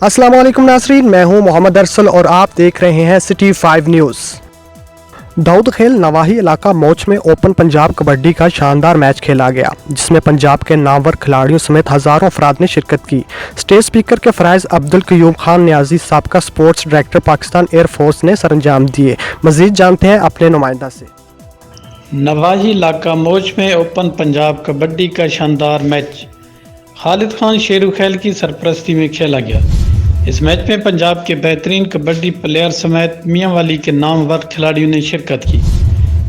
السلام علیکم ناظرین، میں ہوں محمد ارسل اور آپ دیکھ رہے ہیں سٹی 5 نیوز۔ داؤد خیل نواحی علاقہ موچ میں اوپن پنجاب کبڈی کا شاندار میچ کھیلا گیا، جس میں پنجاب کے نامور کھلاڑیوں سمیت ہزاروں افراد نے شرکت کی۔ اسٹیج اسپیکر کے فرائض عبدالقیوم خان نیازی سابقہ sports director Pakistan air force نے سر انجام دیے۔ مزید جانتے ہیں اپنے نمائندہ سے۔ نواحی علاقہ موچ میں اوپن پنجاب کبڈی کا شاندار میچ خالد خان شیرو خیل کی سرپرستی میں کھیلا گیا۔ اس میچ میں پنجاب کے بہترین کبڈی پلیئر سمیت میاں والی کے نامور کھلاڑیوں نے شرکت کی۔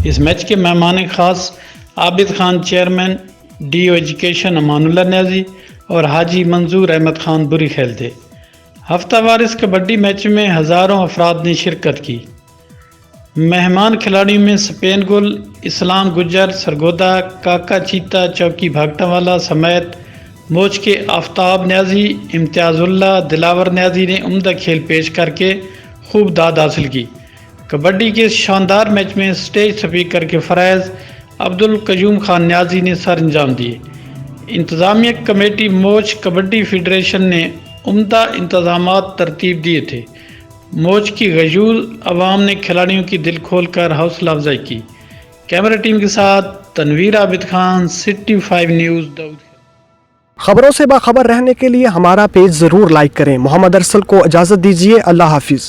اس میچ کے مہمان خاص Abid Khan chairman, D O education Aman Ullah نیازی اور حاجی منظور احمد خان بری خیل تھے۔ ہفتہ وار اس کبڈی میچ میں ہزاروں افراد نے شرکت کی۔ مہمان کھلاڑیوں میں سپین گل، اسلام گجر، سرگودا، کاکا چیتا، چوکی بھاگٹا والا سمیت موچ کے آفتاب نیازی، امتیاز اللہ، دلاور نیازی نے عمدہ کھیل پیش کر کے خوب داد حاصل کی۔ کبڈی کے اس شاندار میچ میں اسٹیج اسپیکر کے فرائض عبدالقیوم خان نیازی نے سر انجام دیے۔ انتظامیہ کمیٹی موچ کبڈی فیڈریشن نے عمدہ انتظامات ترتیب دیے تھے۔ موچ کی غیور عوام نے کھلاڑیوں کی دل کھول کر حوصلہ افزائی کی۔ کیمرہ ٹیم کے ساتھ تنویر عابد خان، سٹی 5 نیوز، داؤد۔ خبروں سے باخبر رہنے کے لیے ہمارا پیج ضرور لائک کریں۔ محمد ارسل کو اجازت دیجیے۔ اللہ حافظ۔